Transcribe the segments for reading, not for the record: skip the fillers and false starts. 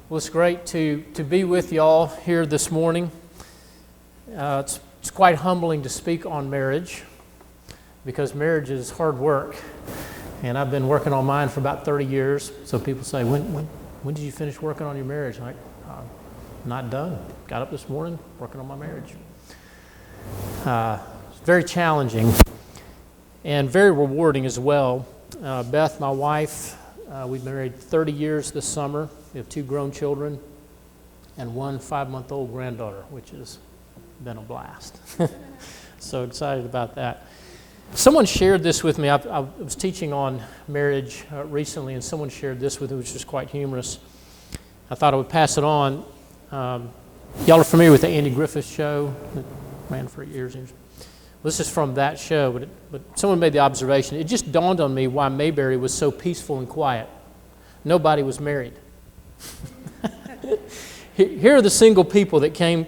Well, it's great to be with y'all here this morning. It's quite humbling to speak on marriage because marriage is hard work. And I've been working on mine for about 30 years. So people say, when did you finish working on your marriage? I'm like, not done. Got up this morning working on my marriage. It's very challenging and very rewarding as well. Beth, my wife, we've been married 30 years this summer. We have 2 grown children and 1 5-month-old granddaughter, which has been a blast. So excited about that. Someone shared this with me. I was teaching on marriage recently, and someone shared this with me, which was quite humorous. I thought I would pass it on. Y'all are familiar with the Andy Griffith Show that ran for years and years. This is from that show, but someone made the observation. It just dawned on me why Mayberry was so peaceful and quiet. Nobody was married. Here are the single people that come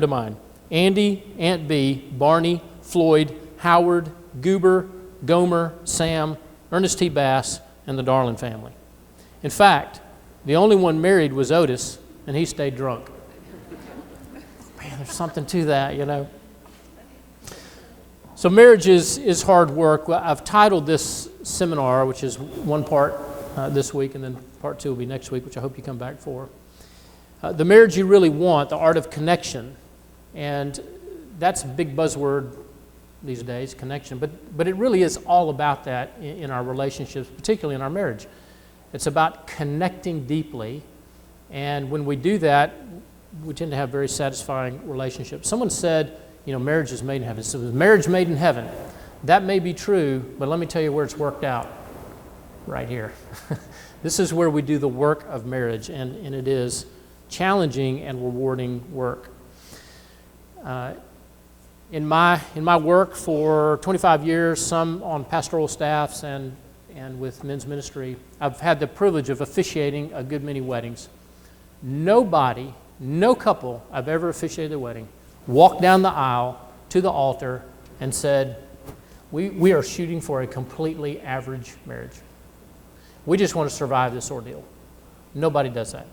to mind: Andy, Aunt Bee, Barney, Floyd, Howard, Goober, Gomer, Sam, Ernest T. Bass, and the Darling family. In fact, the only one married was Otis, and he stayed drunk. Man, there's something to that, you know. So marriage is hard work. I've titled this seminar, which is one part this week, and then part 2 will be next week, which I hope you come back for. The marriage you really want, the art of connection. And that's a big buzzword these days, connection. But it really is all about that in our relationships, particularly in our marriage. It's about connecting deeply. And when we do that, we tend to have very satisfying relationships. Someone said, marriage is made in heaven. So marriage made in heaven. That may be true, but let me tell you where it's worked out. Right here. This is where we do the work of marriage, and it is challenging and rewarding work. In my work for 25 years, some on pastoral staffs and with men's ministry, I've had the privilege of officiating a good many weddings. No couple I've ever officiated their wedding walked down the aisle to the altar and said, we are shooting for a completely average marriage. We just want to survive this ordeal. Nobody does that.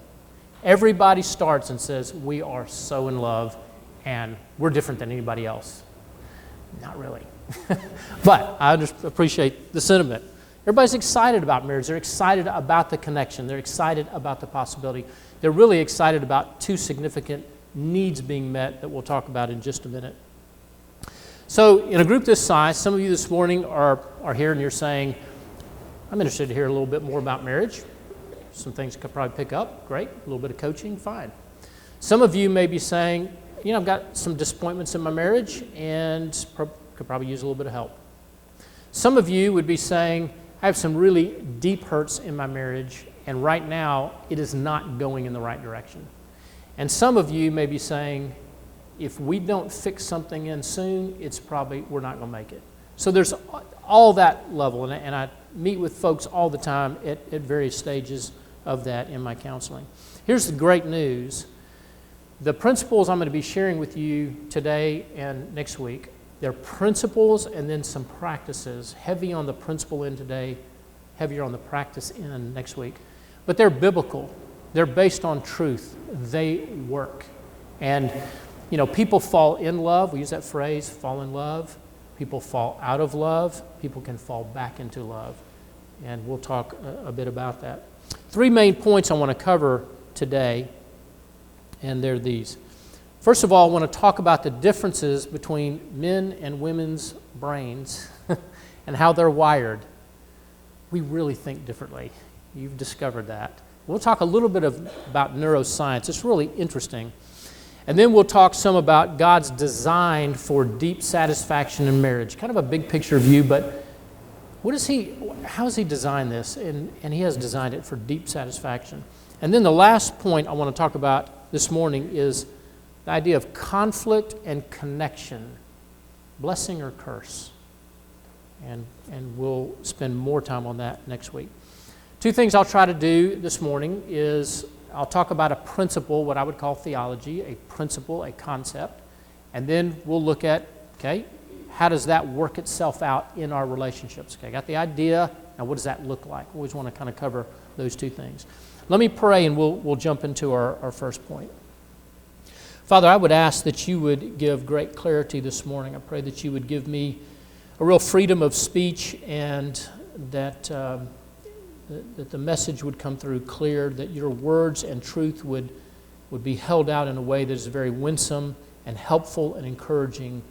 Everybody starts and says, we are so in love and we're different than anybody else. Not really. But I just appreciate the sentiment. Everybody's excited about marriage. They're excited about the connection. They're excited about the possibility. They're really excited about 2 significant needs being met that we'll talk about in just a minute. So in a group this size, some of you this morning are here and you're saying, I'm interested to hear a little bit more about marriage. Some things I could probably pick up. Great. A little bit of coaching. Fine. Some of you may be saying, I've got some disappointments in my marriage and could probably use a little bit of help. Some of you would be saying, I have some really deep hurts in my marriage, and right now it is not going in the right direction. And some of you may be saying, if we don't fix something in soon, we're not going to make it. So there's all that level, and I meet with folks all the time at various stages of that in my counseling. Here's the great news. The principles I'm going to be sharing with you today and next week, they're principles and then some practices, heavy on the principle end today, heavier on the practice end next week. But they're biblical. They're based on truth. They work. And, people fall in love. We use that phrase, fall in love. People fall out of love. People can fall back into love. And we'll talk a bit about that. 3 main points I want to cover today, and they're these. First of all, I want to talk about the differences between men and women's brains and how they're wired. We really think differently. You've discovered that. We'll talk a little bit about neuroscience. It's really interesting. And then we'll talk some about God's design for deep satisfaction in marriage. Kind of a big picture view, but how has he designed this? And he has designed it for deep satisfaction. And then the last point I want to talk about this morning is the idea of conflict and connection, blessing or curse. And we'll spend more time on that next week. 2 things I'll try to do this morning is I'll talk about a principle, what I would call theology, a principle, a concept, and then we'll look at, how does that work itself out in our relationships? Okay, I got the idea, now what does that look like? We always want to kind of cover those 2 things. Let me pray and we'll jump into our first point. Father, I would ask that you would give great clarity this morning. I pray that you would give me a real freedom of speech and that the message would come through clear, that your words and truth would be held out in a way that is very winsome and helpful and encouraging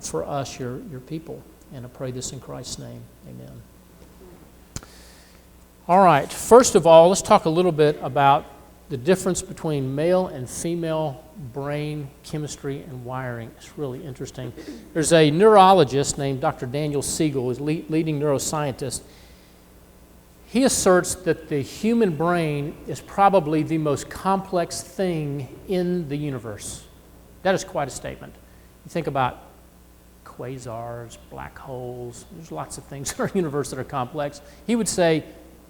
for us, your people. And I pray this in Christ's name. Amen. All right, first of all, let's talk a little bit about the difference between male and female brain chemistry and wiring. It's really interesting. There's a neurologist named Dr. Daniel Siegel, who's a leading neuroscientist. He asserts that the human brain is probably the most complex thing in the universe. That is quite a statement. You think about quasars, black holes, there's lots of things in our universe that are complex. He would say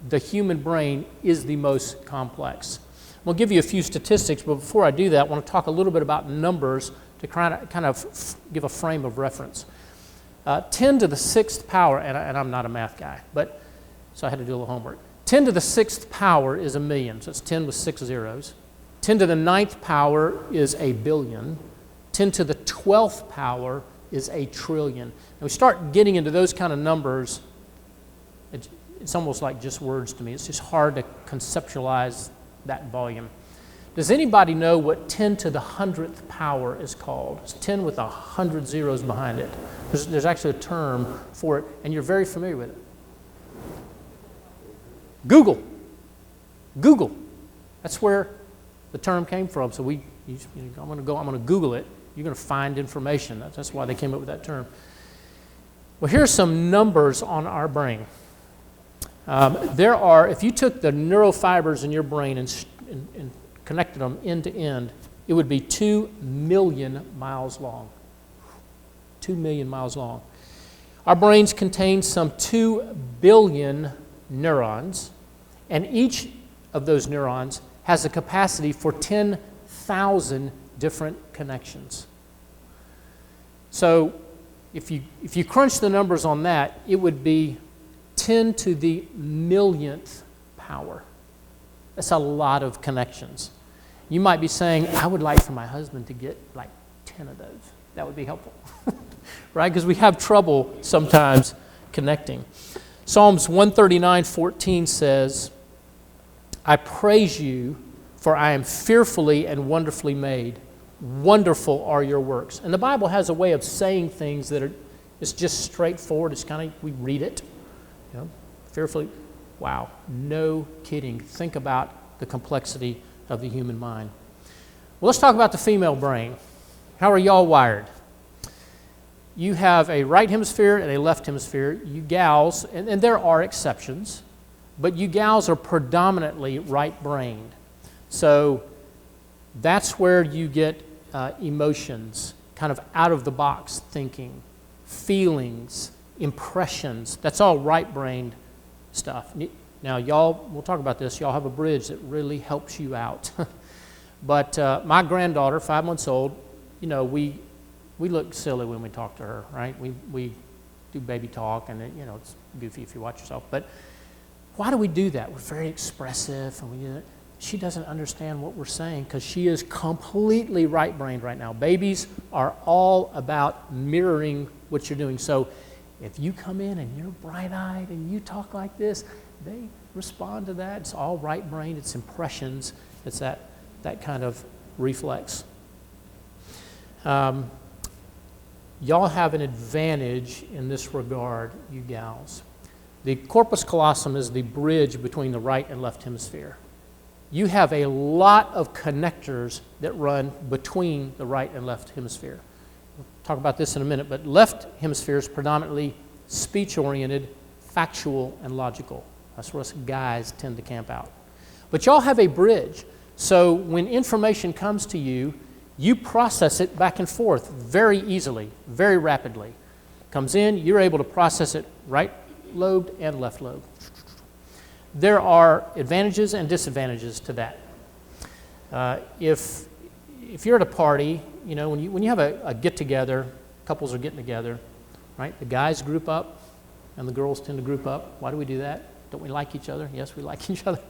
the human brain is the most complex. We'll give you a few statistics, but before I do that, I want to talk a little bit about numbers to kind of give a frame of reference. 10 to the 6th power, and I'm not a math guy, but so I had to do a little homework. 10 to the 6th power is a million, so it's 10 with 6 zeros. 10 to the 9th power is a billion. 10 to the 12th power is a trillion. And we start getting into those kind of numbers, it's almost like just words to me. It's just hard to conceptualize that volume. Does anybody know what 10 to the 100th power is called? It's 10 with 100 zeros behind it. There's actually a term for it, and you're very familiar with it. Google. Google. That's where the term came from. So I'm going to Google it. You're going to find information. That's why they came up with that term. Well, here's some numbers on our brain. If you took the neurofibers in your brain and connected them end to end, it would be 2 million miles long. 2 million miles long. Our brains contain some 2 billion neurons, and each of those neurons has a capacity for 10,000 different connections. So if you crunch the numbers on that, it would be 10 to the millionth power. That's a lot of connections. You might be saying, I would like for my husband to get like 10 of those. That would be helpful, right? Because we have trouble sometimes connecting. Psalms 139:14 says, I praise you, for I am fearfully and wonderfully made. Wonderful are your works. And the Bible has a way of saying things that it's just straightforward. It's kind of, we read it. Fearfully, wow, no kidding. Think about the complexity of the human mind. Well, let's talk about the female brain. How are y'all wired? You have a right hemisphere and a left hemisphere. You gals, and there are exceptions, but you gals are predominantly right-brained. So that's where you get emotions, kind of out-of-the-box thinking, feelings, impressions. That's all right-brained stuff. Now, y'all, we'll talk about this. Y'all have a bridge that really helps you out. But my granddaughter, 5 months old, we look silly when we talk to her, right? We do baby talk, and it's goofy if you watch yourself. But why do we do that? We're very expressive, and she doesn't understand what we're saying because she is completely right-brained right now. Babies are all about mirroring what you're doing. So if you come in and you're bright-eyed and you talk like this, they respond to that. It's all right-brained. It's impressions. It's that kind of reflex. Y'all have an advantage in this regard, you gals. The corpus callosum is the bridge between the right and left hemisphere. You have a lot of connectors that run between the right and left hemisphere. We'll talk about this in a minute, but left hemisphere is predominantly speech-oriented, factual, and logical. That's where us guys tend to camp out. But y'all have a bridge. So when information comes to you, you process it back and forth very easily, very rapidly. Comes in, you're able to process it right lobed and left lobe. There are advantages and disadvantages to that. If you're at a party, when you have a get-together, couples are getting together, right? The guys group up and the girls tend to group up. Why do we do that? Don't we like each other? Yes, we like each other.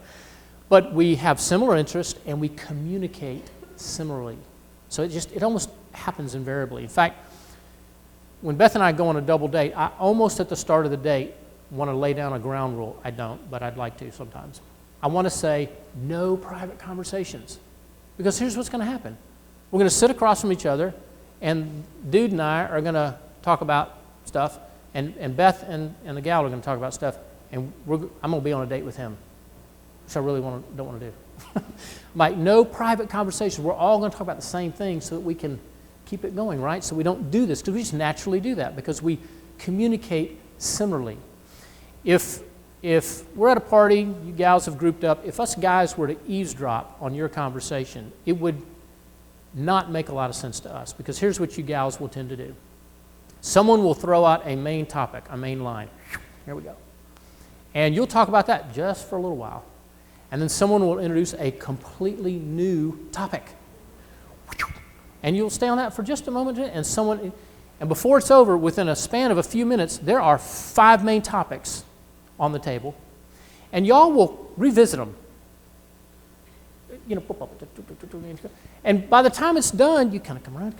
But we have similar interests and we communicate similarly. So it almost happens invariably. In fact, when Beth and I go on a double date, I almost at the start of the date want to lay down a ground rule. I don't, but I'd like to sometimes. I want to say no private conversations. Because here's what's going to happen. We're going to sit across from each other, and Dude and I are going to talk about stuff, and Beth and the gal are going to talk about stuff, and I'm going to be on a date with him, which I really don't want to do. Like, no private conversations. We're all going to talk about the same thing so that we can keep it going, right? So we don't do this, because we just naturally do that, because we communicate similarly. If we're at a party, you gals have grouped up, if us guys were to eavesdrop on your conversation, it would not make a lot of sense to us, because here's what you gals will tend to do. Someone will throw out a main topic, a main line. Here we go. And you'll talk about that just for a little while. And then someone will introduce a completely new topic. And you'll stay on that for just a moment, and before it's over, within a span of a few minutes, there are 5 main topics on the table, and y'all will revisit them. And by the time it's done, you kind of come around,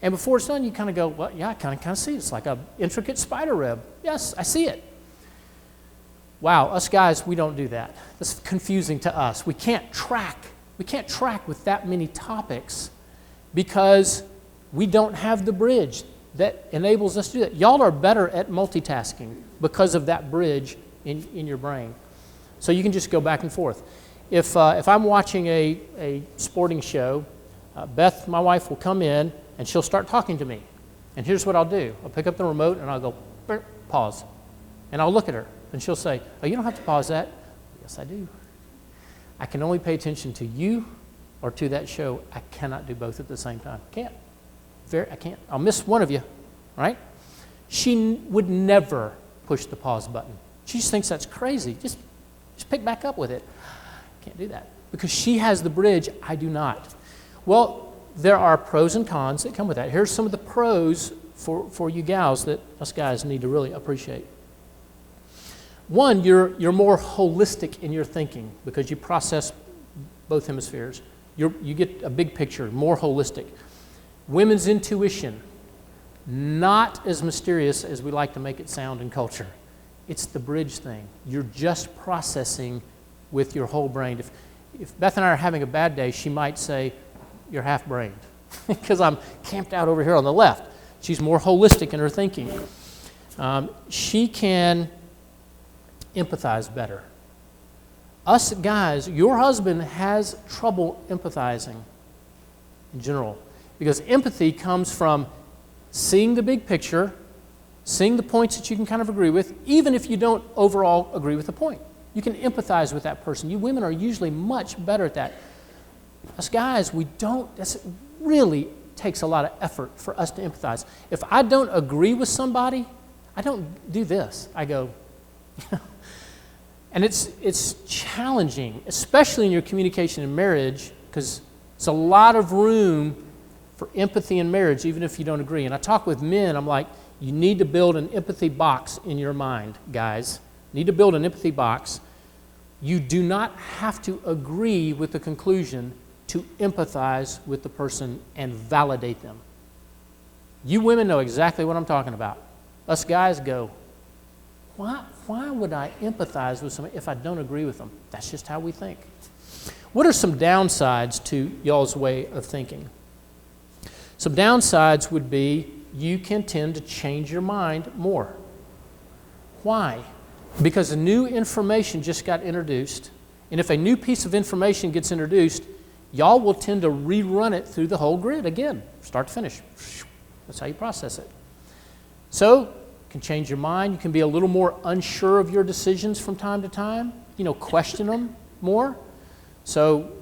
and before it's done, you kind of go, well, yeah, I kind of see it. It's like an intricate spider web. Yes, I see it. Wow, us guys, we don't do that. That's confusing to us. We can't track with that many topics because we don't have the bridge that enables us to do that. Y'all are better at multitasking because of that bridge in your brain. So you can just go back and forth. If I'm watching a sporting show, Beth, my wife, will come in and she'll start talking to me. And here's what I'll do. I'll pick up the remote and I'll go, pause. And I'll look at her and she'll say, oh, you don't have to pause that. Yes, I do. I can only pay attention to you or to that show. I cannot do both at the same time. I can't. I'll miss one of you, right? She would never push the pause button. She just thinks that's crazy. Just pick back up with it. Can't do that because she has the bridge. I do not. Well, there are pros and cons that come with that. Here's some of the pros for you gals that us guys need to really appreciate. One, you're more holistic in your thinking because you process both hemispheres. You get a big picture, more holistic. Women's intuition, not as mysterious as we like to make it sound in culture. It's the bridge thing. You're just processing with your whole brain. If Beth and I are having a bad day, she might say, you're half-brained because I'm camped out over here on the left. She's more holistic in her thinking. She can empathize better. Us guys, your husband has trouble empathizing in general because empathy comes from seeing the big picture, seeing the points that you can kind of agree with, even if you don't overall agree with the point. You can empathize with that person. You women are usually much better at that. Us guys, we don't. It really takes a lot of effort for us to empathize. If I don't agree with somebody, I don't do this. I go, and it's challenging, especially in your communication in marriage, because it's a lot of room for empathy in marriage, even if you don't agree. And I talk with men, I'm like, you need to build an empathy box in your mind, guys. You need to build an empathy box. You do not have to agree with the conclusion to empathize with the person and validate them. You women know exactly what I'm talking about. Us guys go, why would I empathize with somebody if I don't agree with them? That's just how we think. What are some downsides to y'all's way of thinking? Some downsides would be you can tend to change your mind more. Why? Because a new information just got introduced, and if a new piece of information gets introduced, y'all will tend to rerun it through the whole grid again, start to finish. That's how you process it. So, you can change your mind. You can be a little more unsure of your decisions from time to time. Question them more. So,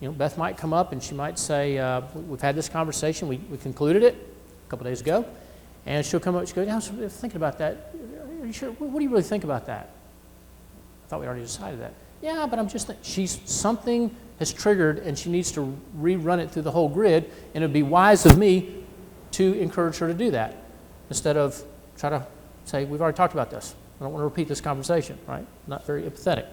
Beth might come up and she might say, we've had this conversation, we concluded it a couple days ago, and she'll come up and she'll go, I was thinking about that. Are you sure? What do you really think about that? I thought we already decided that. Yeah, but I'm just thinking. Something has triggered and she needs to rerun it through the whole grid, and it would be wise of me to encourage her to do that instead of try to say, we've already talked about this. I don't want to repeat this conversation, right? Not very empathetic.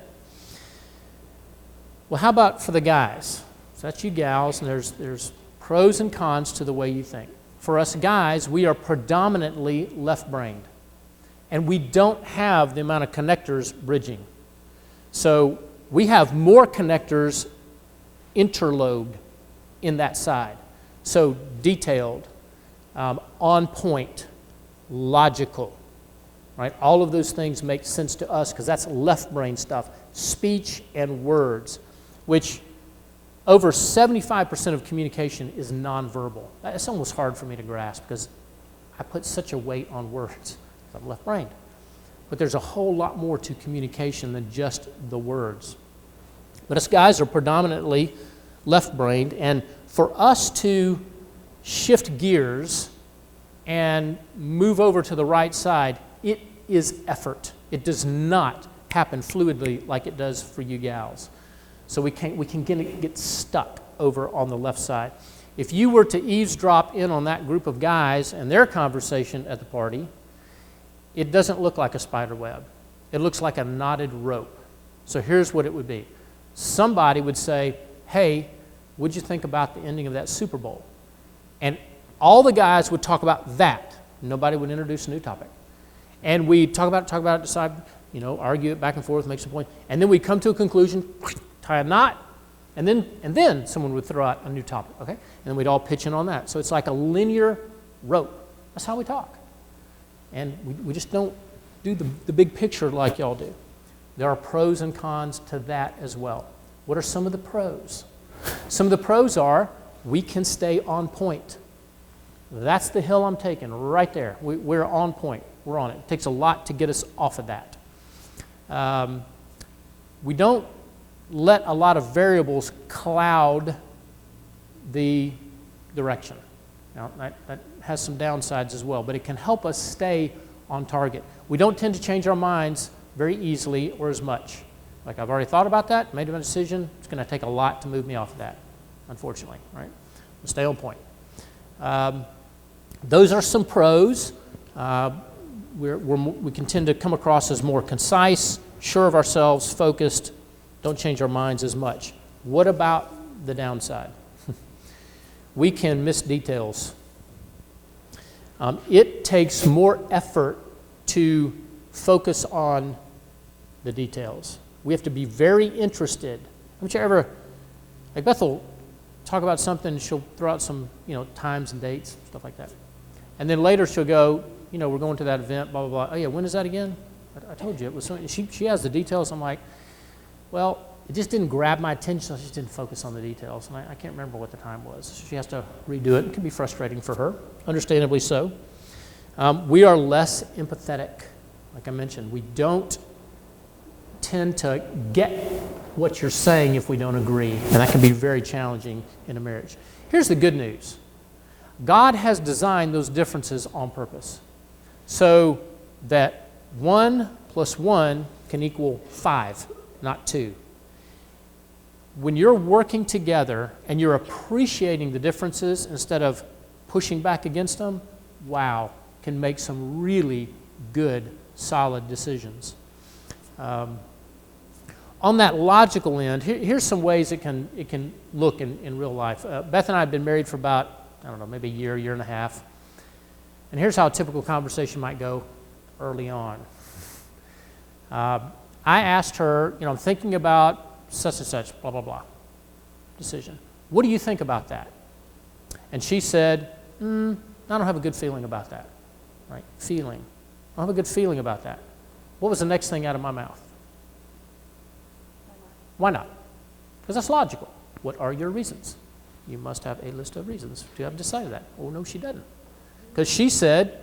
Well, how about for the guys? So that's you gals, and there's pros and cons to the way you think. For us guys, we are predominantly left-brained, and we don't have the amount of connectors bridging. So we have more connectors interlobed in that side. So detailed, on point, logical, right? All of those things make sense to us because that's left brain stuff. Speech and words, which over 75% of communication is nonverbal. It's almost hard for me to grasp because I put such a weight on words. I'm left-brained. But there's a whole lot more to communication than just the words. But us guys are predominantly left-brained, and for us to shift gears and move over to the right side, it is effort. It does not happen fluidly like it does for you gals. So we can get stuck over on the left side. If you were to eavesdrop in on that group of guys and their conversation at the party, it doesn't look like a spider web. It looks like a knotted rope. So here's what it would be. Somebody would say, hey, what'd you think about the ending of that Super Bowl? And all the guys would talk about that. Nobody would introduce a new topic. And we'd talk about it, decide, argue it back and forth, make some point. And then we'd come to a conclusion, tie a knot, and then someone would throw out a new topic, okay? And then we'd all pitch in on that. So it's like a linear rope. That's how we talk. And we just don't do the big picture like y'all do. There are pros and cons to that as well. What are some of the pros? Some of the pros are we can stay on point. That's the hill I'm taking right there. We're on point. We're on it. It takes a lot to get us off of that. We don't let a lot of variables cloud the direction. Now, that has some downsides as well, but it can help us stay on target. We don't tend to change our minds very easily or as much. Like, I've already thought about that, made a decision. It's going to take a lot to move me off of that, unfortunately, right? We'll stay on point. Those are some pros. We can tend to come across as more concise, sure of ourselves, focused, don't change our minds as much. What about the downside? We can miss details. It takes more effort to focus on the details. We have to be very interested. Haven't you ever, like Beth will talk about something, she'll throw out some, times and dates, stuff like that. And then later she'll go, we're going to that event, blah, blah, blah. Oh yeah, when is that again? I told you it was something. She has the details. I'm like, well, it just didn't grab my attention, so I just didn't focus on the details. And I can't remember what the time was. So she has to redo it. It can be frustrating for her, understandably so. We are less empathetic, like I mentioned. We don't tend to get what you're saying if we don't agree, and that can be very challenging in a marriage. Here's the good news. God has designed those differences on purpose so that 1 + 1 can equal 5, not 2. When you're working together and you're appreciating the differences instead of pushing back against them, wow, can make some really good, solid decisions. On that logical end, here's some ways it can look in real life. Beth and I have been married for about, maybe a year and a half. And here's how a typical conversation might go early on. I asked her, I'm thinking about such and such, blah, blah, blah, decision. What do you think about that? And she said, I don't have a good feeling about that, right? Feeling. I don't have a good feeling about that. What was the next thing out of my mouth? Why not? Because that's logical. What are your reasons? You must have a list of reasons to have decided that. Oh, no, she doesn't. Because she said,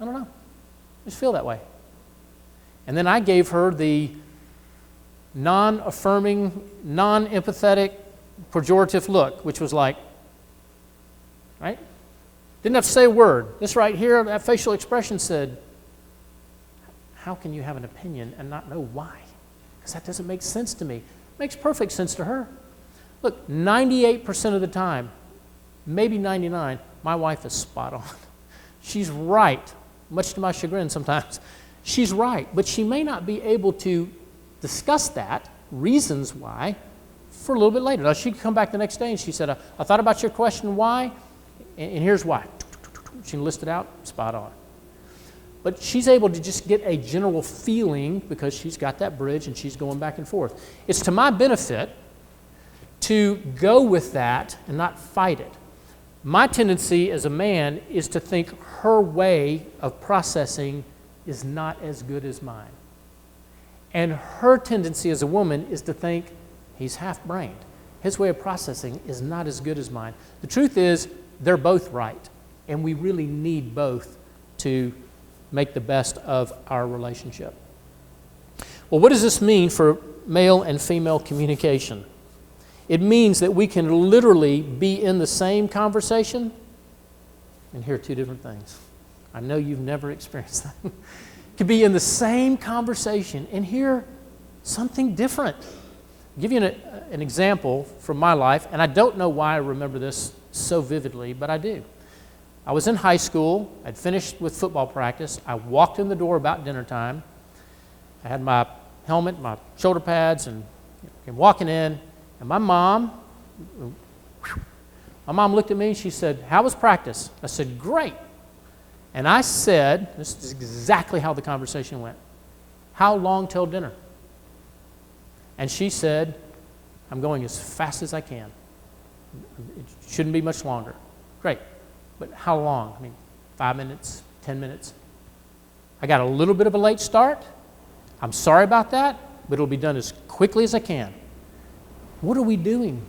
I don't know. I just feel that way. And then I gave her the non-affirming, non-empathetic, pejorative look, which was like, right? Didn't have to say a word. This right here, that facial expression said, how can you have an opinion and not know why? Because that doesn't make sense to me. It makes perfect sense to her. Look, 98% of the time, maybe 99%, my wife is spot on. She's right, much to my chagrin sometimes. She's right, but she may not be able to discuss that reasons why for a little bit later. Now, she could come back the next day and she said, I thought about your question why, and here's why. She listed out, spot on. But she's able to just get a general feeling because she's got that bridge and she's going back and forth. It's to my benefit to go with that and not fight it. My tendency as a man is to think her way of processing is not as good as mine. And her tendency as a woman is to think he's half-brained. His way of processing is not as good as mine. The truth is, they're both right. And we really need both to make the best of our relationship. Well, what does this mean for male and female communication? It means that we can literally be in the same conversation and hear two different things. I know you've never experienced that. Could be in the same conversation and hear something different. I'll give you an example from my life, and I don't know why I remember this so vividly, but I do. I was in high school. I'd finished with football practice. I walked in the door about dinner time. I had my helmet, my shoulder pads, and came walking in. And my mom looked at me and she said, "How was practice?" I said, "Great." And I said, this is exactly how the conversation went, "How long till dinner?" And she said, "I'm going as fast as I can. It shouldn't be much longer." Great. But how long? I mean, 5 minutes, 10 minutes. I got a little bit of a late start. I'm sorry about that, but it'll be done as quickly as I can. What are we doing?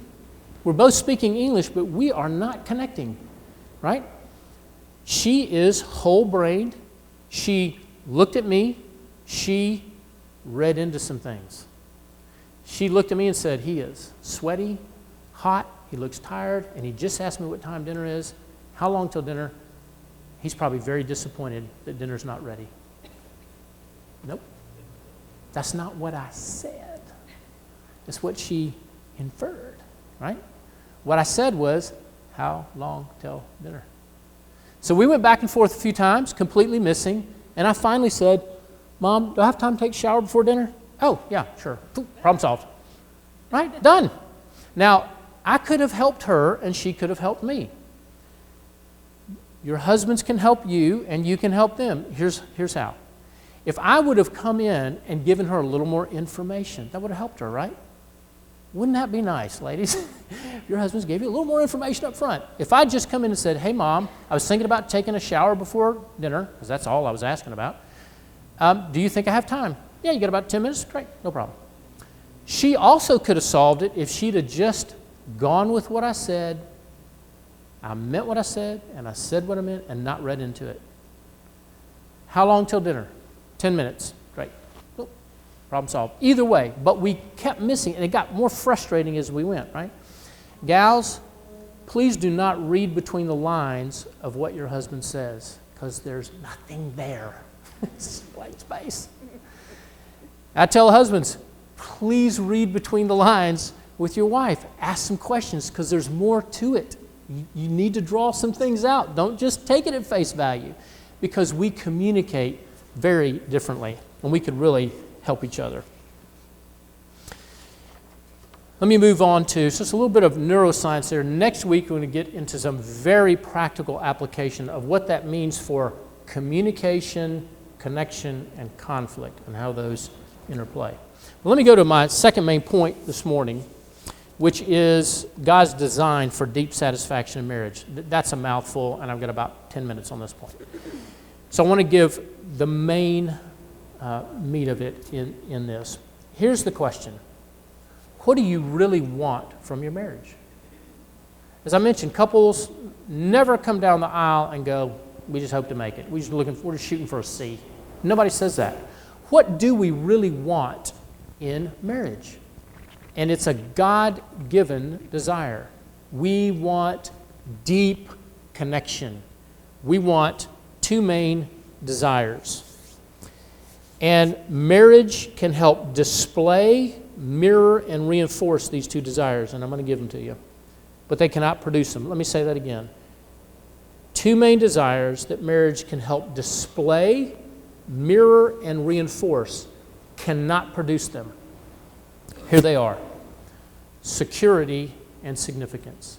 We're both speaking English, but we are not connecting, right? She is whole-brained. She looked at me. She read into some things. She looked at me and said, "He is sweaty, hot, he looks tired, and he just asked me what time dinner is. How long till dinner? He's probably very disappointed that dinner's not ready." Nope. That's not what I said. It's what she inferred, right? What I said was, "How long till dinner?" So we went back and forth a few times, completely missing, and I finally said, "Mom, do I have time to take a shower before dinner?" "Oh, yeah, sure." Problem solved. Right? Done. Now, I could have helped her and she could have helped me. Your husbands can help you and you can help them. Here's how. If I would have come in and given her a little more information, that would have helped her, right? Wouldn't that be nice, ladies? Your husbands gave you a little more information up front. If I'd just come in and said, "Hey, Mom, I was thinking about taking a shower before dinner," because that's all I was asking about. "Do you think I have time?" "Yeah, you got about 10 minutes? Great, no problem." She also could have solved it if she'd have just gone with what I said. I meant what I said, and I said what I meant, and not read into it. "How long till dinner?" 10 minutes. Great. Nope. Problem solved. Either way, but we kept missing, and it got more frustrating as we went, right? Gals, please do not read between the lines of what your husband says, because there's nothing there. It's blank space. I tell husbands, please read between the lines with your wife. Ask some questions, because there's more to it. You need to draw some things out. Don't just take it at face value, because we communicate very differently, and we could really help each other. Let me move on to just a little bit of neuroscience there. Next week, we're going to get into some very practical application of what that means for communication, connection, and conflict, and how those interplay. Well, let me go to my second main point this morning, which is God's design for deep satisfaction in marriage. That's a mouthful, and I've got about 10 minutes on this point. So I want to give the main meat of it in this. Here's the question. What do you really want from your marriage? As I mentioned, couples never come down the aisle and go, "We just hope to make it. We're just shooting for a C." Nobody says that. What do we really want in marriage? And it's a God-given desire. We want deep connection. We want two main desires. And marriage can help display, mirror, and reinforce these two desires. And I'm going to give them to you. But they cannot produce them. Let me say that again. Two main desires that marriage can help display, mirror, and reinforce cannot produce them. Here they are: security and significance.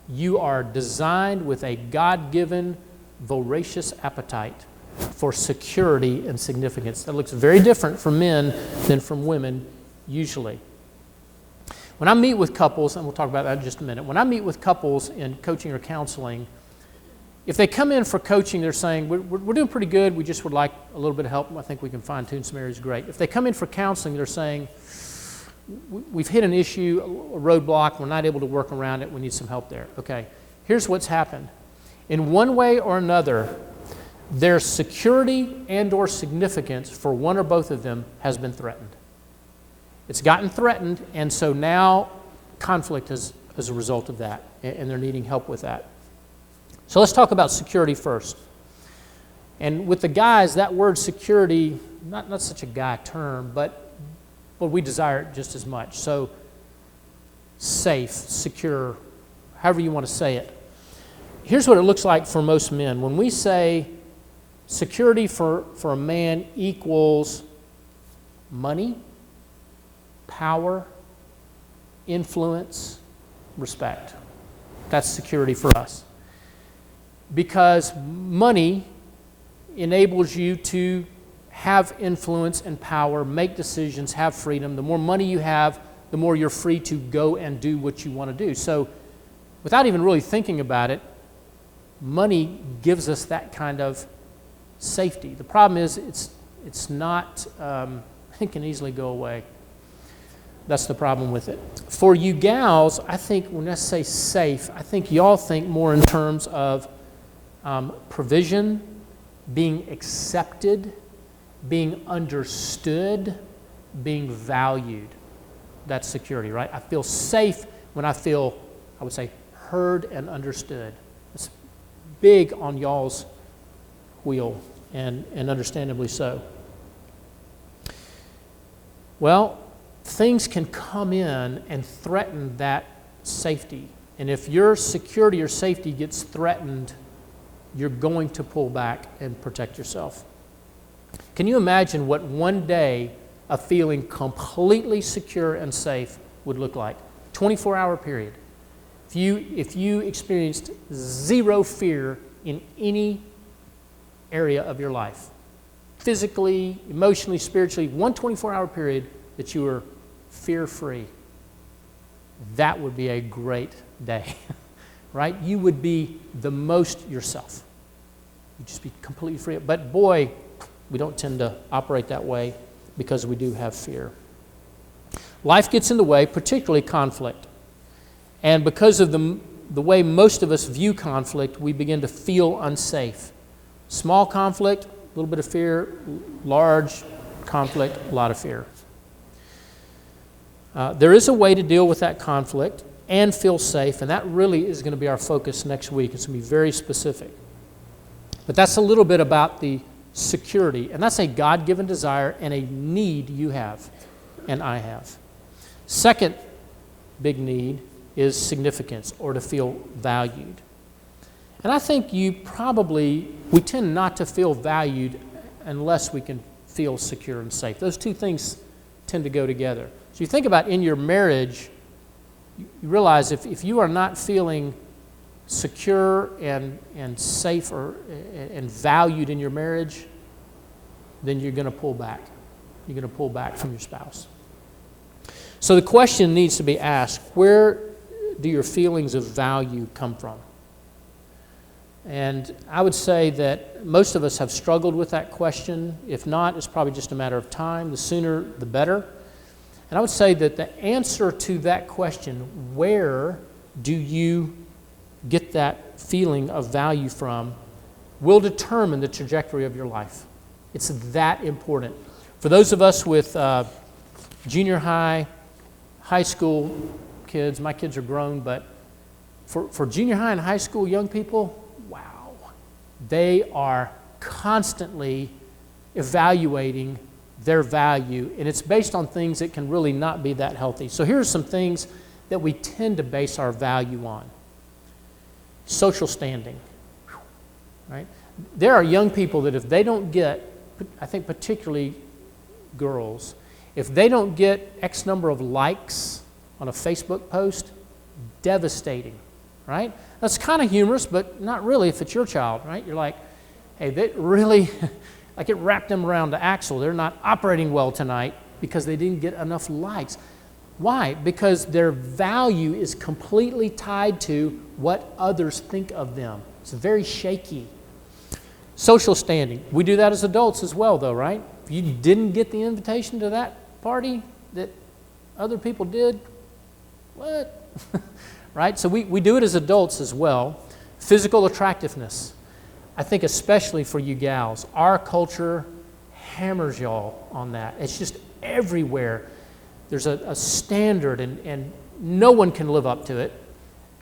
You are designed with a God-given, voracious appetite for security and significance. That looks very different from men than from women, usually. When I meet with couples, and we'll talk about that in just a minute, when I meet with couples in coaching or counseling, if they come in for coaching, they're saying, we're doing pretty good, we just would like a little bit of help, I think we can fine-tune some areas, great. If they come in for counseling, they're saying, we've hit an issue, a roadblock, we're not able to work around it, we need some help there. Okay, here's what's happened. In one way or another, their security and or significance for one or both of them has been threatened. It's gotten threatened, and so now conflict is as a result of that, and they're needing help with that. So let's talk about security first. And with the guys, that word security, not such a guy term, but we desire it just as much. So safe, secure, however you want to say it. Here's what it looks like for most men. When we say security for a man equals money, power, influence, respect. That's security for us. Because money enables you to have influence and power, make decisions, have freedom. The more money you have, the more you're free to go and do what you want to do. So without even really thinking about it, money gives us that kind of safety. The problem is it's not, it can easily go away. That's the problem with it. For you gals, I think when I say safe, I think y'all think more in terms of provision, being accepted, being understood, being valued. That's security, right? I feel safe when I feel, I would say, heard and understood. It's big on y'all's wheel, and understandably so. Well, things can come in and threaten that safety. And if your security or safety gets threatened, you're going to pull back and protect yourself. Can you imagine what one day of feeling completely secure and safe would look like? 24-hour period. If you experienced zero fear in any area of your life, physically, emotionally, spiritually, one 24-hour period that you were fear-free, that would be a great day, right? You would be the most yourself. You'd just be completely free. But boy, we don't tend to operate that way because we do have fear. Life gets in the way, particularly conflict. And because of the way most of us view conflict, we begin to feel unsafe. Small conflict, a little bit of fear. Large conflict, a lot of fear. There is a way to deal with that conflict and feel safe, and that really is going to be our focus next week. It's going to be very specific. But that's a little bit about the security, and that's a God-given desire and a need you have and I have. Second big need is significance, or to feel valued. And I think we tend not to feel valued unless we can feel secure and safe. Those two things tend to go together. So you think about in your marriage, you realize if you are not feeling secure and safe and valued in your marriage, then you're going to pull back. You're going to pull back from your spouse. So the question needs to be asked, where do your feelings of value come from? And I would say that most of us have struggled with that question. If not, it's probably just a matter of time. The sooner, the better. And I would say that the answer to that question, where do you get that feeling of value from, will determine the trajectory of your life. It's that important. For those of us with junior high, high school kids, my kids are grown, but for junior high and high school young people, wow, they are constantly evaluating their value, and it's based on things that can really not be that healthy. So here are some things that we tend to base our value on. Social standing, right? There are young people that if they don't get, I think particularly girls, If they don't get X number of likes on a Facebook post, devastating, right? That's kind of humorous, but not really if it's your child, right? You're like, hey, they really, like it wrapped them around the axle. They're not operating well tonight because they didn't get enough likes. Why? Because their value is completely tied to what others think of them. It's very shaky. Social standing. We do that as adults as well, though, right? If you didn't get the invitation to that party that other people did, what? Right? So we do it as adults as well. Physical attractiveness. I think especially for you gals, our culture hammers y'all on that. It's just everywhere. There's a standard, and no one can live up to it.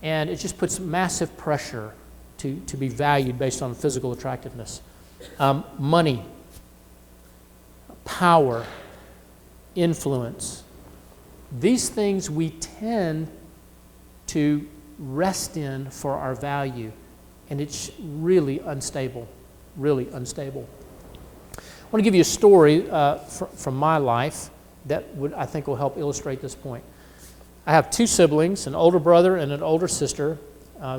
And it just puts massive pressure to be valued based on physical attractiveness. Money, power, influence. These things we tend to rest in for our value, and it's really unstable, really unstable. I want to give you a story from my life that I think will help illustrate this point. I have two siblings, an older brother and an older sister.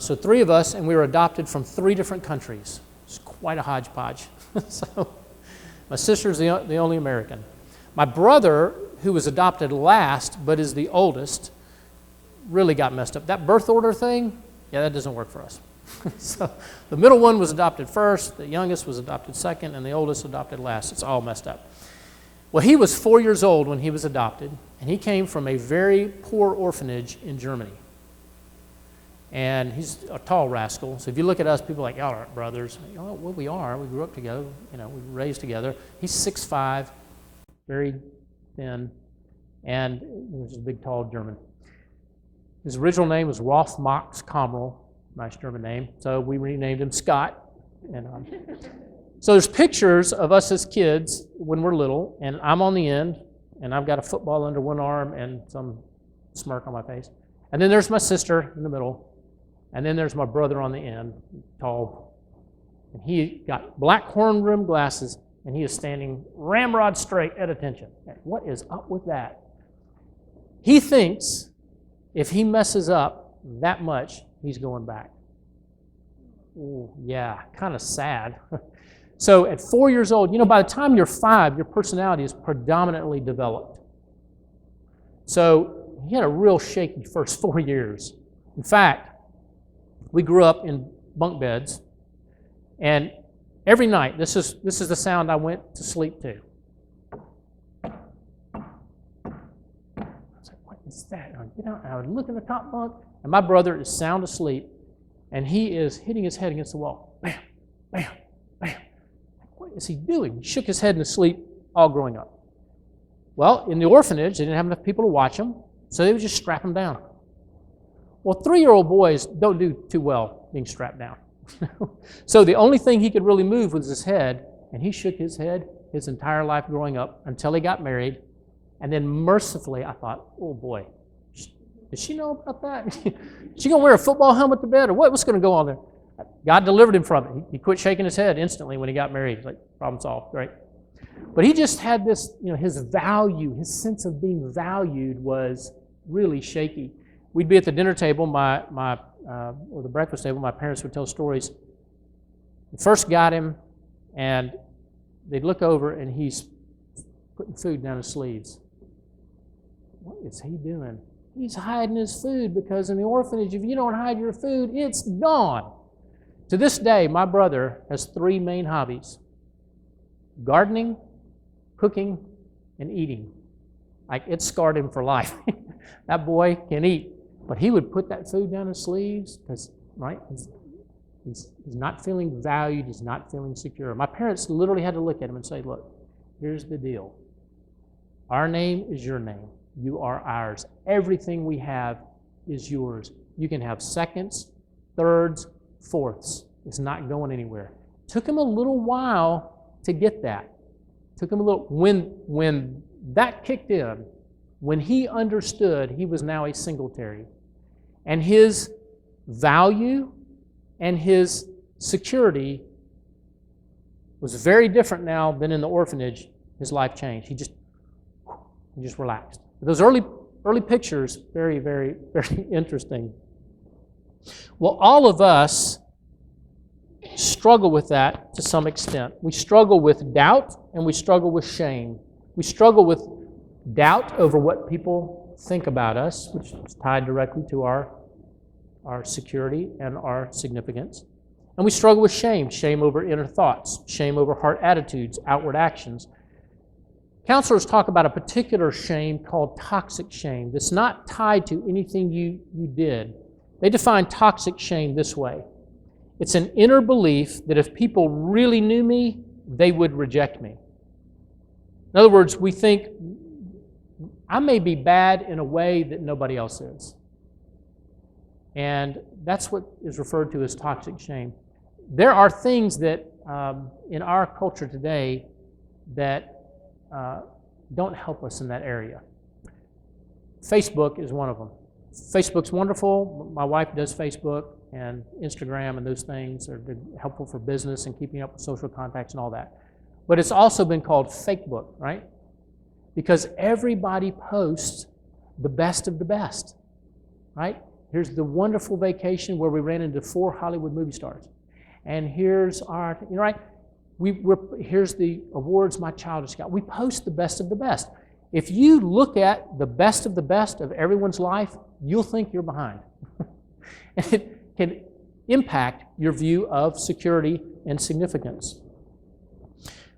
So three of us, and we were adopted from three different countries. It's quite a hodgepodge. So my sister's the only American. My brother, who was adopted last but is the oldest, really got messed up. That birth order thing, yeah, that doesn't work for us. So the middle one was adopted first, the youngest was adopted second, and the oldest adopted last. It's all messed up. Well, he was 4 years old when he was adopted, and he came from a very poor orphanage in Germany. And he's a tall rascal. So if you look at us, people are like, y'all aren't brothers. Oh, well, we are. We grew up together. We were raised together. He's 6'5", very thin, and he was a big, tall German. His original name was Rolf Max Kammerl, nice German name. So we renamed him Scott. And so there's pictures of us as kids when we're little, and I'm on the end, and I've got a football under one arm and some smirk on my face. And then there's my sister in the middle, and then there's my brother on the end, tall. And he got black horn-rimmed glasses, and he is standing ramrod straight at attention. What is up with that? He thinks if he messes up that much, he's going back. Ooh, yeah, kind of sad. So at 4 years old, by the time you're 5, your personality is predominantly developed. So he had a real shaky first 4 years. In fact, we grew up in bunk beds, and every night, this is the sound I went to sleep to. I was like, what is that? And I would look in the top bunk, and my brother is sound asleep, and he is hitting his head against the wall. Bam, bam, bam. What is he doing? He shook his head in his sleep all growing up. Well, in the orphanage, they didn't have enough people to watch him, so they would just strap him down. Well, 3-year-old boys don't do too well being strapped down. So the only thing he could really move was his head, and he shook his head his entire life growing up until he got married. And then mercifully, I thought, oh boy, does she know about that? Is she going to wear a football helmet to bed, or what's going to go on there? God delivered him from it. He quit shaking his head instantly when he got married. Like, problem solved, right? But he just had this, his value, his sense of being valued was really shaky. We'd be at the dinner table, or the breakfast table, my parents would tell stories. We first got him, and they'd look over, and he's putting food down his sleeves. What is he doing? He's hiding his food, because in the orphanage, if you don't hide your food, it's gone. To this day, my brother has 3 main hobbies: gardening, cooking, and eating. Like, it scarred him for life. That boy can eat. But he would put that food down his sleeves because, right, he's not feeling valued, he's not feeling secure. My parents literally had to look at him and say, look, here's the deal. Our name is your name. You are ours. Everything we have is yours. You can have seconds, thirds, fourths. It's not going anywhere. Took him a little while to get that. Took him a little, when that kicked in, when he understood he was now a Singletary, and his value and his security was very different now than in the orphanage, his life changed. He just, and just relaxed. Those early pictures, very, very, very interesting. Well, all of us struggle with that to some extent. We struggle with doubt and we struggle with shame. We struggle with doubt over what people think about us, which is tied directly to our security and our significance. And we struggle with shame, shame over inner thoughts, shame over heart attitudes, outward actions. Counselors talk about a particular shame called toxic shame that's not tied to anything you did. They define toxic shame this way. It's an inner belief that if people really knew me, they would reject me. In other words, we think I may be bad in a way that nobody else is. And that's what is referred to as toxic shame. There are things that in our culture today that don't help us in that area. Facebook is one of them. Facebook's wonderful. My wife does Facebook and Instagram, and those things are helpful for business and keeping up with social contacts and all that. But it's also been called fake book, right? Because everybody posts the best of the best, right? Here's the wonderful vacation where we ran into 4 Hollywood movie stars. And here's our, right? Here's the awards my child has got. We post the best of the best. If you look at the best of everyone's life, you'll think you're behind. And it can impact your view of security and significance.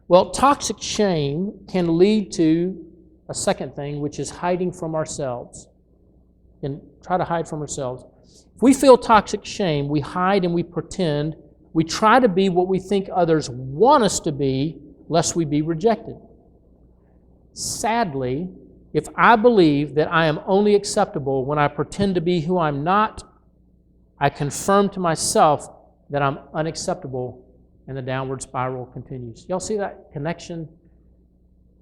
Well, toxic shame can lead to a second thing, which is hiding from ourselves. And try to hide from ourselves. If we feel toxic shame, we hide and we pretend. We try to be what we think others want us to be, lest we be rejected. Sadly, if I believe that I am only acceptable when I pretend to be who I'm not, I confirm to myself that I'm unacceptable, and the downward spiral continues. Y'all see that connection?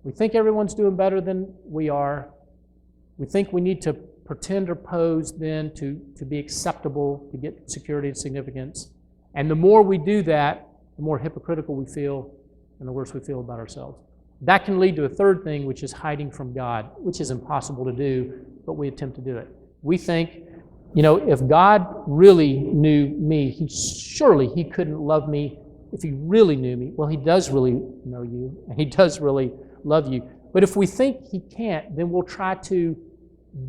We think everyone's doing better than we are. We think we need to pretend or pose then to be acceptable, to get security and significance. And the more we do that, the more hypocritical we feel and the worse we feel about ourselves. That can lead to a third thing, which is hiding from God, which is impossible to do, but we attempt to do it. We think, if God really knew me, surely He couldn't love me if He really knew me. Well, He does really know you, and He does really love you. But if we think He can't, then we'll try to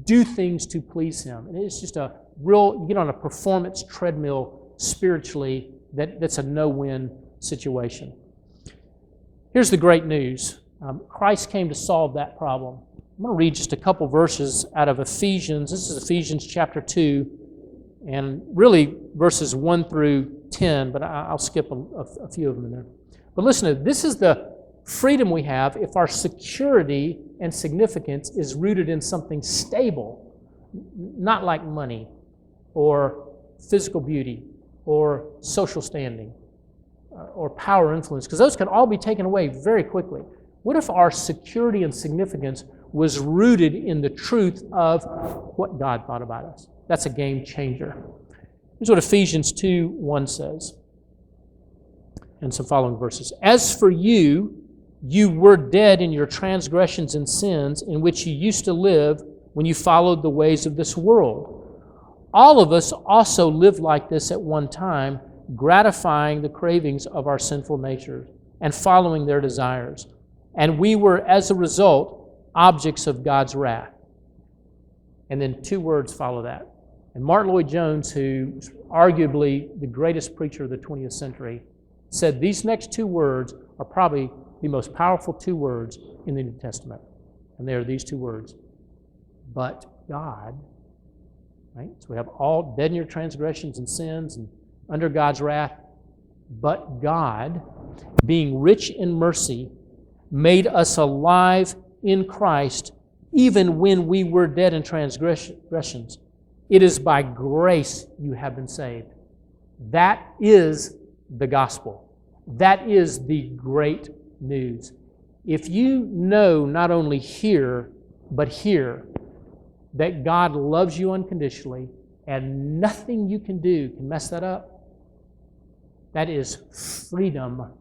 do things to please Him. And it's just you get on a performance treadmill spiritually that's a no-win situation. Here's the great news. Christ came to solve that problem. I'm going to read just a couple verses out of Ephesians. This is Ephesians chapter 2, and really verses 1 through 10, but I'll skip a few of them in there. But listen to this. Is the freedom we have if our security and significance is rooted in something stable, not like money or physical beauty or social standing or power influence, because those can all be taken away very quickly. What if our security and significance was rooted in the truth of what God thought about us? That's a game changer. Here's what Ephesians 2:1 says, and some following verses. As for you, you were dead in your transgressions and sins in which you used to live when you followed the ways of this world. All of us also lived like this at one time, gratifying the cravings of our sinful nature and following their desires. And we were, as a result, objects of God's wrath. And then 2 words follow that. And Martin Lloyd-Jones, who's arguably the greatest preacher of the 20th century, said these next 2 words are probably the most powerful 2 words in the New Testament. And they are these 2 words. But God, right? So we have all dead in your transgressions and sins and under God's wrath. But God, being rich in mercy, made us alive in Christ even when we were dead in transgressions. It is by grace you have been saved. That is the gospel. That is the great news. If you know not only here, but here, that God loves you unconditionally and nothing you can do can mess that up, that is freedom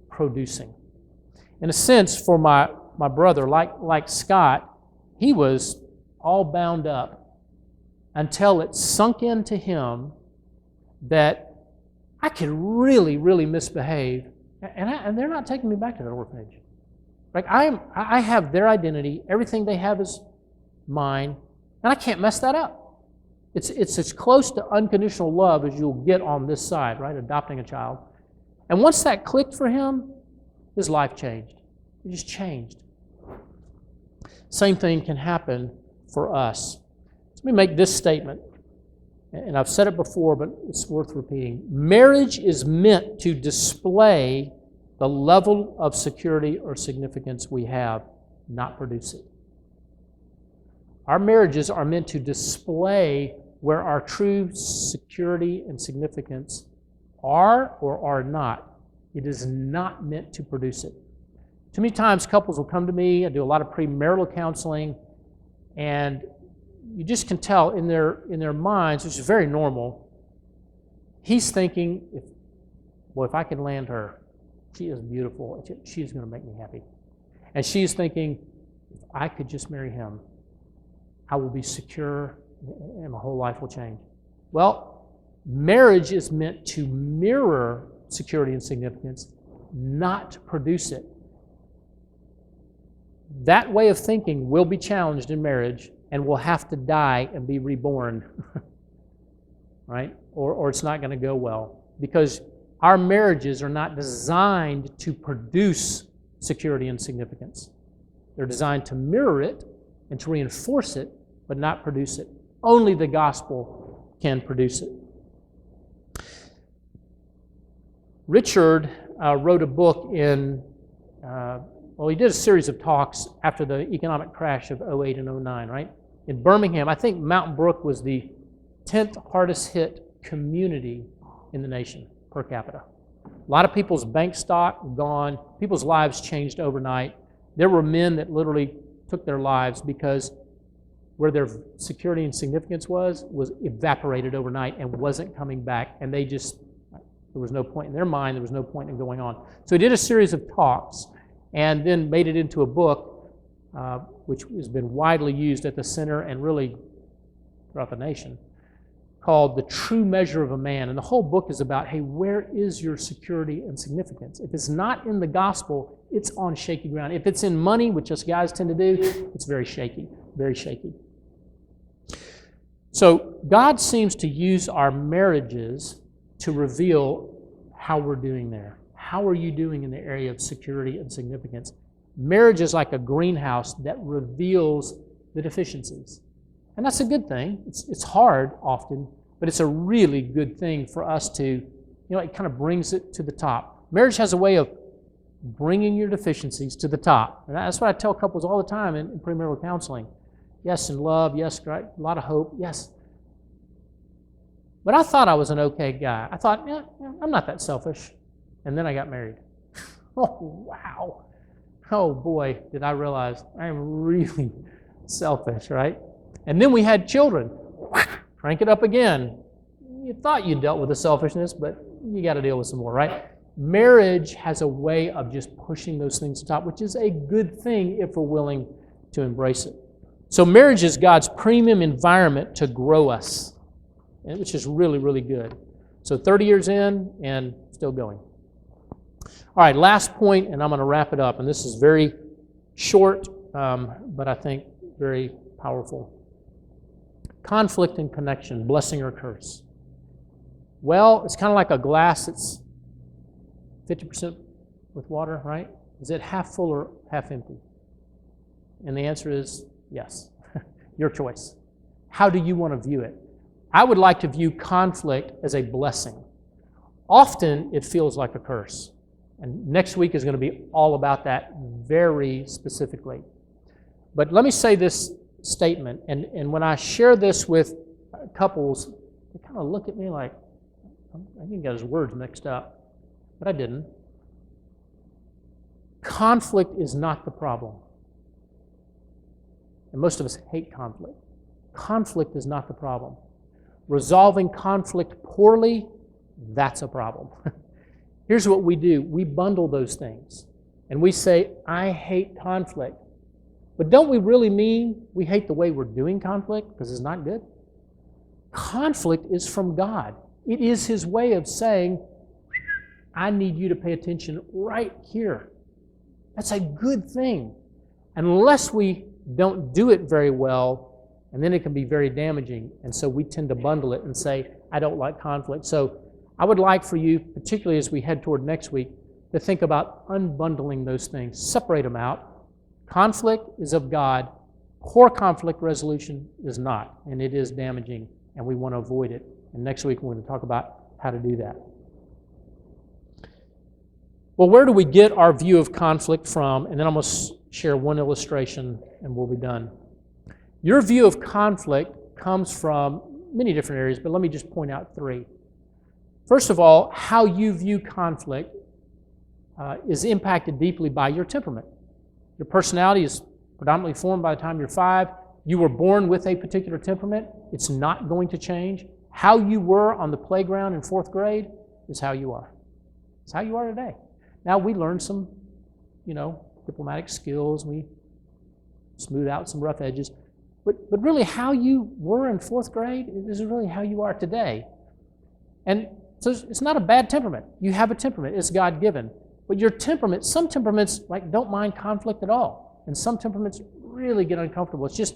producing. In a sense, for my brother, like Scott, he was all bound up until it sunk into him that I could really, really misbehave, and they're not taking me back to that orphanage. Like I have their identity, everything they have is mine, and I can't mess that up. It's as close to unconditional love as you'll get on this side, right? Adopting a child. And once that clicked for him, his life changed. It just changed. Same thing can happen for us. Let me make this statement, and I've said it before, but it's worth repeating. Marriage is meant to display the level of security or significance we have, not produce it. Our marriages are meant to display where our true security and significance are or are not. It is not meant to produce it. Too many times couples will come to me, I do a lot of premarital counseling, and you just can tell in their minds, which is very normal, he's thinking, if I can land her, she is beautiful, she's going to make me happy. And she's thinking, if I could just marry him, I will be secure and my whole life will change. Well, marriage is meant to mirror security and significance, not produce it. That way of thinking will be challenged in marriage and will have to die and be reborn, right? Or it's not going to go well, because our marriages are not designed to produce security and significance. They're designed to mirror it and to reinforce it, but not produce it. Only the gospel can produce it. Richard wrote a book he did a series of talks after the economic crash of 08 and 09, right? In Birmingham, I think Mountain Brook was the 10th hardest hit community in the nation per capita. A lot of people's bank stock gone. People's lives changed overnight. There were men that literally took their lives because where their security and significance was evaporated overnight and wasn't coming back. And there was no point in their mind, there was no point in going on. So he did a series of talks and then made it into a book, which has been widely used at the center and really throughout the nation, called The True Measure of a Man. And the whole book is about, hey, where is your security and significance? If it's not in the gospel, it's on shaky ground. If it's in money, which us guys tend to do, it's very shaky, very shaky. So God seems to use our marriages to reveal how we're doing there. How are you doing in the area of security and significance? Marriage is like a greenhouse that reveals the deficiencies. And that's a good thing. It's hard often, but it's a really good thing for us to, it kind of brings it to the top. Marriage has a way of bringing your deficiencies to the top. And that's what I tell couples all the time in premarital counseling. Yes, in love, yes, right, a lot of hope, yes. But I thought I was an okay guy. I thought, I'm not that selfish. And then I got married. Oh, wow. Oh, boy, did I realize I am really selfish, right? And then we had children. Crank it up again. You thought you dealt with the selfishness, but you got to deal with some more, right? Marriage has a way of just pushing those things to the top, which is a good thing if we're willing to embrace it. So marriage is God's premium environment to grow us, which is really, really good. So 30 years in and still going. All right, last point, and I'm going to wrap it up. And this is very short, but I think very powerful. Conflict and connection, blessing or curse. Well, it's kind of like a glass that's 50% with water, right? Is it half full or half empty? And the answer is yes. Your choice. How do you want to view it? I would like to view conflict as a blessing. Often it feels like a curse. And next week is going to be all about that very specifically. But let me say this statement, and when I share this with couples, they kind of look at me like, I think he got his words mixed up, but I didn't. Conflict is not the problem. And most of us hate conflict. Conflict is not the problem. Resolving conflict poorly, that's a problem. Here's what we do. We bundle those things. And we say, I hate conflict. But don't we really mean we hate the way we're doing conflict because it's not good? Conflict is from God. It is His way of saying, I need you to pay attention right here. That's a good thing. Unless we don't do it very well, and then it can be very damaging. And so we tend to bundle it and say, I don't like conflict. So I would like for you, particularly as we head toward next week, to think about unbundling those things. Separate them out. Conflict is of God. Poor conflict resolution is not, and it is damaging, and we want to avoid it. And next week we're going to talk about how to do that. Well, where do we get our view of conflict from? And then I'm going to share one illustration, and we'll be done. Your view of conflict comes from many different areas, but let me just point out three. First of all, how you view conflict is impacted deeply by your temperament. Your personality is predominantly formed by the time you're 5. You were born with a particular temperament. It's not going to change. How you were on the playground in 4th grade is how you are. It's how you are today. Now, we learn some, diplomatic skills. We smooth out some rough edges. But really, how you were in 4th grade is really how you are today. And so it's not a bad temperament. You have a temperament. It's God-given. But your temperament, some temperaments don't mind conflict at all. And some temperaments really get uncomfortable. It's just,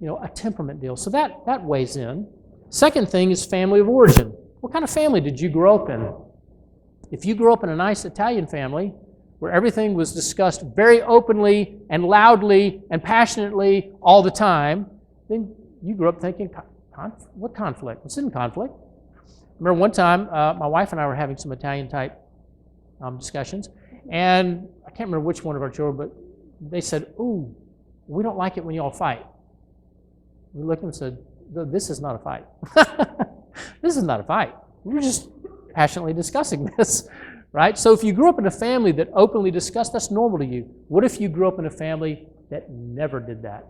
a temperament deal. So that weighs in. Second thing is family of origin. What kind of family did you grow up in? If you grew up in a nice Italian family where everything was discussed very openly and loudly and passionately all the time, then you grew up thinking, what conflict? This isn't conflict. I remember one time my wife and I were having some Italian-type discussions, and I can't remember which one of our children, but they said, ooh, we don't like it when you all fight. We looked at them and said, this is not a fight. This is not a fight. We're just passionately discussing this, right? So if you grew up in a family that openly discussed, that's normal to you. What if you grew up in a family that never did that?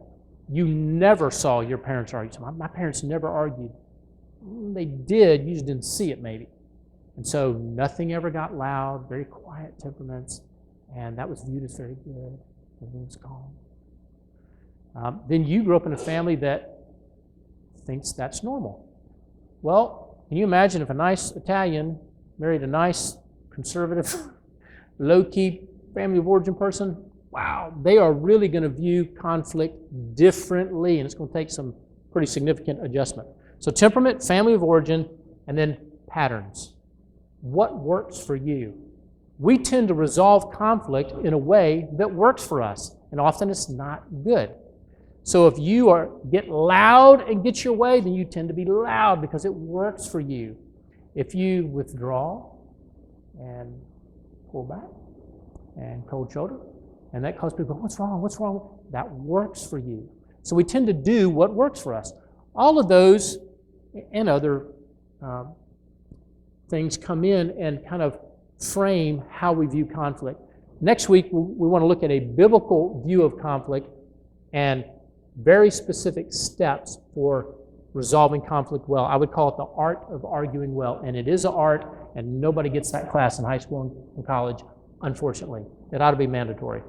You never saw your parents argue. So my parents never argued. They did, you just didn't see it maybe. And so nothing ever got loud, very quiet temperaments, and that was viewed as very good. Everything was calm. Then you grew up in a family that thinks that's normal. Well, can you imagine if a nice Italian married a nice, conservative, low-key family of origin person? Wow, they are really going to view conflict differently, and it's going to take some pretty significant adjustment. So temperament, family of origin, and then patterns. What works for you? We tend to resolve conflict in a way that works for us, and often it's not good. So if you get loud and get your way, then you tend to be loud because it works for you. If you withdraw and pull back and cold shoulder, and that causes people, what's wrong? What's wrong? That works for you. So we tend to do what works for us. All of those and other things come in and kind of frame how we view conflict. Next week, we want to look at a biblical view of conflict and very specific steps for resolving conflict well. I would call it the art of arguing well, and it is an art, and nobody gets that class in high school and college, unfortunately. It ought to be mandatory.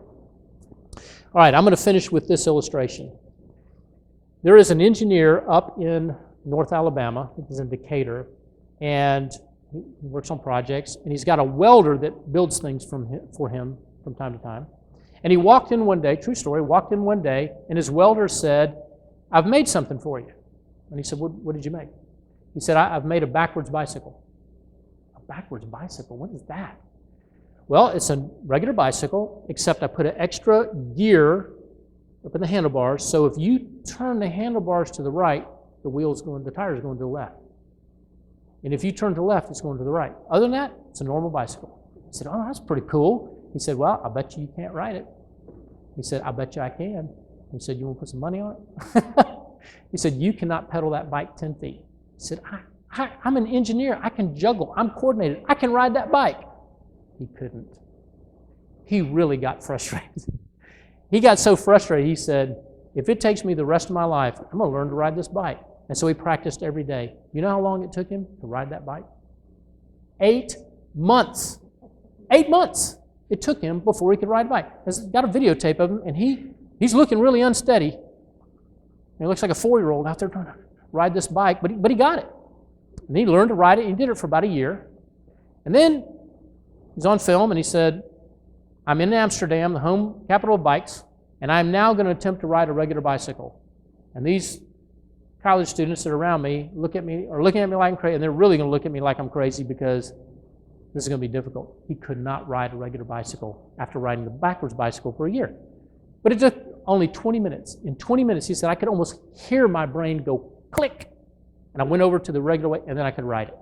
All right, I'm going to finish with this illustration. There is an engineer up in North Alabama, I think he's in Decatur, and he works on projects, and he's got a welder that builds things for him from time to time. And he walked in one day, true story, walked in one day, and his welder said, I've made something for you. And he said, what did you make? He said, I've made a backwards bicycle. A backwards bicycle? What is that? Well, it's a regular bicycle, except I put an extra gear up in the handlebars, so if you turn the handlebars to the right, the tire is going to the left. And if you turn to the left, it's going to the right. Other than that, it's a normal bicycle. I said, oh, that's pretty cool. He said, well, I bet you can't ride it. He said, I bet you I can. He said, you want to put some money on it? He said, you cannot pedal that bike 10 feet. He said, I'm an engineer. I can juggle. I'm coordinated. I can ride that bike. He couldn't. He really got frustrated. He got so frustrated, he said, if it takes me the rest of my life, I'm going to learn to ride this bike. And so he practiced every day. You know how long it took him to ride that bike? 8 months. 8 months it took him before he could ride a bike. I've got a videotape of him, and he He's looking really unsteady. He looks like a 4-year-old out there trying to ride this bike, but he got it. And he learned to ride it, and he did it for about a year. And then he's on film, and he said, I'm in Amsterdam, the home capital of bikes, and I'm now going to attempt to ride a regular bicycle. And these college students that are around me looking at me like I'm crazy, and they're really going to look at me like I'm crazy because this is going to be difficult. He could not ride a regular bicycle after riding the backwards bicycle for a year. But it took only 20 minutes. In 20 minutes, he said, I could almost hear my brain go click. And I went over to the regular way, and then I could ride it.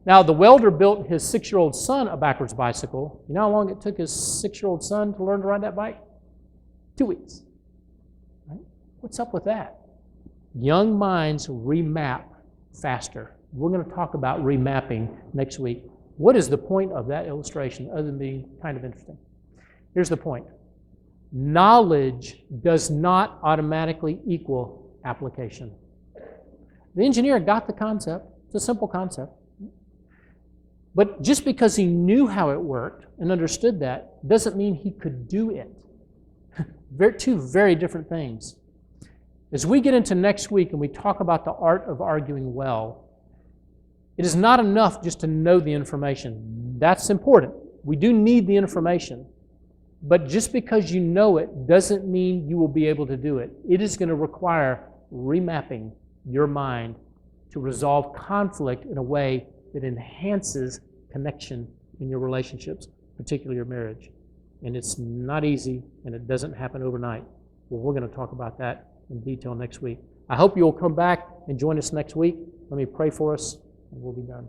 Now, the welder built his 6-year-old son a backwards bicycle. You know how long it took his 6-year-old son to learn to ride that bike? 2 weeks. Right? What's up with that? Young minds remap faster. We're going to talk about remapping next week. What is the point of that illustration other than being kind of interesting? Here's the point. Knowledge does not automatically equal application. The engineer got the concept. It's a simple concept. But just because he knew how it worked and understood that doesn't mean he could do it. Two very different things. As we get into next week and we talk about the art of arguing well, it is not enough just to know the information. That's important. We do need the information. But just because you know it doesn't mean you will be able to do it. It is going to require remapping your mind to resolve conflict in a way that enhances connection in your relationships, particularly your marriage. And it's not easy, and it doesn't happen overnight. Well, we're going to talk about that in detail next week. I hope you'll come back and join us next week. Let me pray for us, and we'll be done.